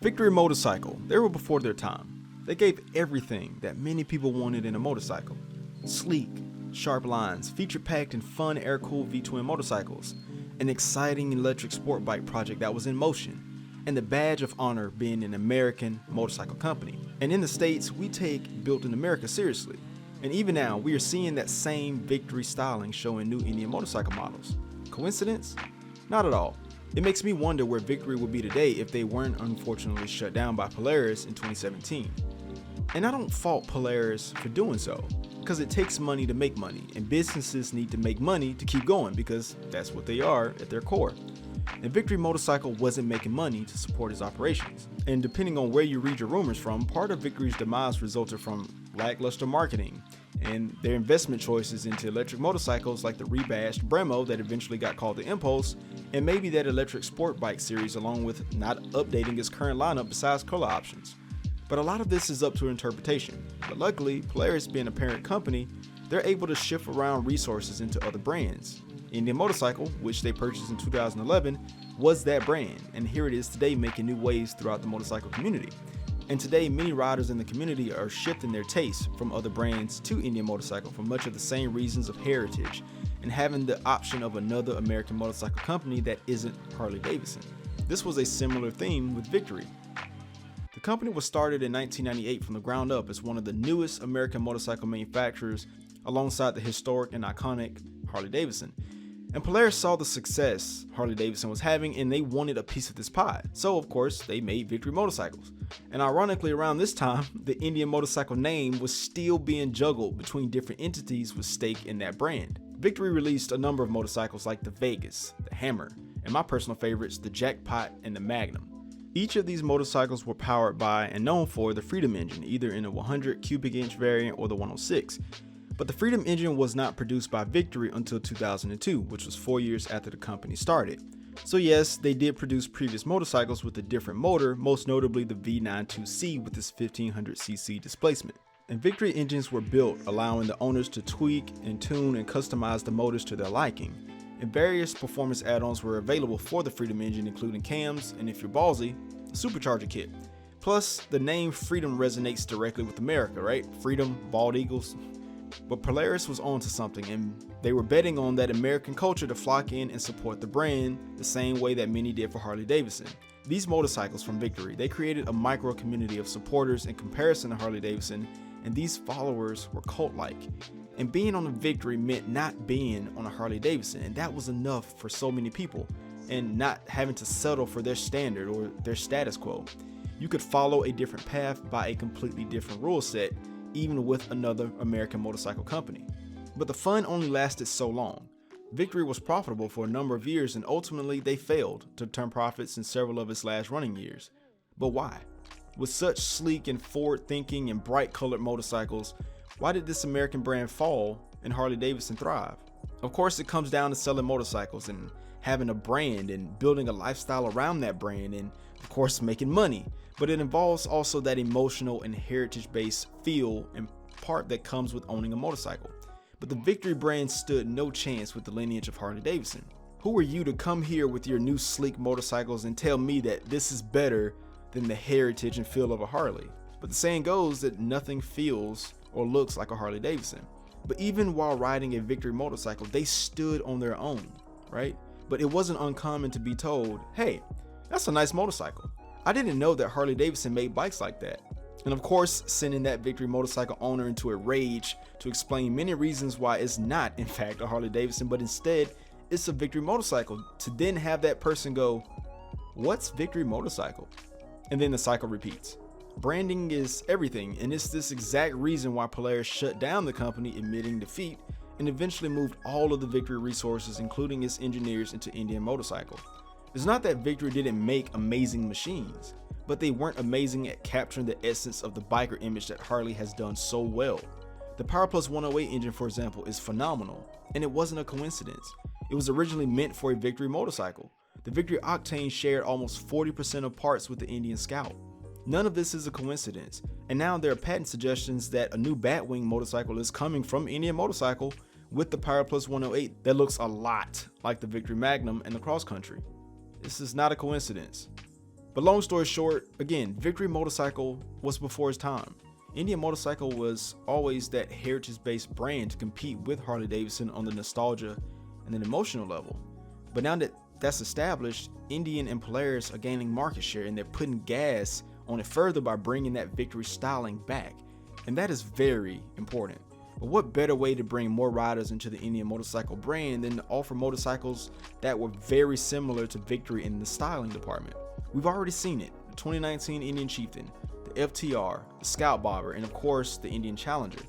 Victory Motorcycle, they were before their time. They gave everything that many people wanted in a motorcycle. Sleek, sharp lines, feature-packed and fun air-cooled V-twin motorcycles, an exciting electric sport bike project that was in motion, and the badge of honor being an American motorcycle company. And in the States, we take Built in America seriously. And even now, we are seeing that same Victory styling show in new Indian motorcycle models. Coincidence? Not at all. It makes me wonder where Victory would be today if they weren't unfortunately shut down by Polaris in 2017. And I don't fault Polaris for doing so, because it takes money to make money, and businesses need to make money to keep going because that's what they are at their core. And Victory Motorcycle wasn't making money to support its operations. And depending on where you read your rumors from, part of Victory's demise resulted from lackluster marketing and their investment choices into electric motorcycles like the rebashed Brembo that eventually got called the Impulse, and maybe that electric sport bike series, along with not updating its current lineup besides color options. But a lot of this is up to interpretation. But luckily, Polaris being a parent company, they're able to shift around resources into other brands. Indian Motorcycle, which they purchased in 2011, was that brand, and here it is today making new waves throughout the motorcycle community. And today, many riders in the community are shifting their tastes from other brands to Indian Motorcycle for much of the same reasons of heritage and having the option of another American motorcycle company that isn't Harley Davidson. This was a similar theme with Victory. The company was started in 1998 from the ground up as one of the newest American motorcycle manufacturers alongside the historic and iconic Harley Davidson. And Polaris saw the success Harley Davidson was having and they wanted a piece of this pie. So of course they made Victory Motorcycles. And ironically around this time, the Indian Motorcycle name was still being juggled between different entities with stake in that brand. Victory released a number of motorcycles like the Vegas, the Hammer, and my personal favorites, the Jackpot and the Magnum. Each of these motorcycles were powered by and known for the Freedom engine, either in a 100 cubic inch variant or the 106. But the Freedom engine was not produced by Victory until 2002, which was 4 years after the company started. So yes, they did produce previous motorcycles with a different motor, most notably the V92C with its 1500cc displacement. And Victory engines were built, allowing the owners to tweak and tune and customize the motors to their liking. And various performance add-ons were available for the Freedom engine, including cams, and if you're ballsy, a supercharger kit. Plus, the name Freedom resonates directly with America, right? Freedom, bald eagles. But Polaris was on to something, and they were betting on that American culture to flock in and support the brand the same way that many did for Harley Davidson. These motorcycles from Victory, they created a micro community of supporters in comparison to Harley Davidson, and these followers were cult-like. And being on a Victory meant not being on a Harley Davidson, and that was enough for so many people, and not having to settle for their standard or their status quo. You could follow a different path by a completely different rule set, even with another American motorcycle company. But the fun only lasted so long. Victory was profitable for a number of years and ultimately they failed to turn profits in several of its last running years. But why? With such sleek and forward-thinking and bright-colored motorcycles, why did this American brand fall and Harley Davidson thrive? Of course, it comes down to selling motorcycles and having a brand and building a lifestyle around that brand and, of course, making money. But it involves also that emotional and heritage-based feel and part that comes with owning a motorcycle. But the Victory brand stood no chance with the lineage of Harley Davidson. Who are you to come here with your new sleek motorcycles and tell me that this is better than the heritage and feel of a Harley? But the saying goes that nothing feels or looks like a Harley Davidson. But even while riding a Victory motorcycle, they stood on their own, right? But it wasn't uncommon to be told, hey, that's a nice motorcycle. I didn't know that Harley Davidson made bikes like that. And of course, sending that Victory motorcycle owner into a rage to explain many reasons why it's not, in fact, a Harley Davidson, but instead it's a Victory motorcycle, to then have that person go, what's Victory motorcycle? And then the cycle repeats. Branding is everything, and it's this exact reason why Polaris shut down the company, admitting defeat, and eventually moved all of the Victory resources, including its engineers, into Indian Motorcycle. It's not that Victory didn't make amazing machines, but they weren't amazing at capturing the essence of the biker image that Harley has done so well. The Power Plus 108 engine, for example, is phenomenal, and it wasn't a coincidence. It was originally meant for a Victory motorcycle. The Victory Octane shared almost 40% of parts with the Indian Scout. None of this is a coincidence, and now there are patent suggestions that a new Batwing motorcycle is coming from Indian Motorcycle with the Power Plus 108 that looks a lot like the Victory Magnum and the Cross Country. This is not a coincidence. But long story short, again, Victory Motorcycle was before its time. Indian Motorcycle was always that heritage-based brand to compete with Harley Davidson on the nostalgia and an emotional level. But now that that's established, Indian and Polaris are gaining market share, and they're putting gas on it further by bringing that Victory styling back. And that is very important. But what better way to bring more riders into the Indian Motorcycle brand than to offer motorcycles that were very similar to Victory in the styling department? We've already seen it: the 2019 Indian Chieftain, the FTR, the Scout Bobber, and of course the Indian Challenger.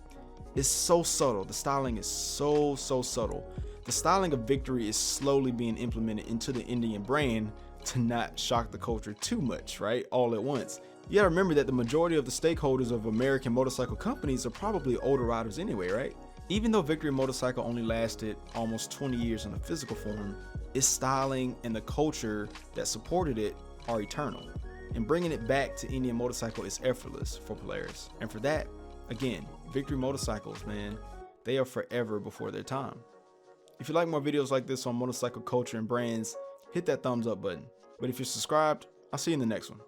It's so subtle. The styling is so subtle. The styling of Victory is slowly being implemented into the Indian brand to not shock the culture too much, right? All at once. You gotta remember that the majority of the stakeholders of American motorcycle companies are probably older riders anyway, right? Even though Victory Motorcycle only lasted almost 20 years in a physical form, its styling and the culture that supported it are eternal. And bringing it back to Indian Motorcycle is effortless for Polaris. And for that, again, Victory Motorcycles, man, they are forever before their time. If you like more videos like this on motorcycle culture and brands, hit that thumbs up button. But if you're subscribed, I'll see you in the next one.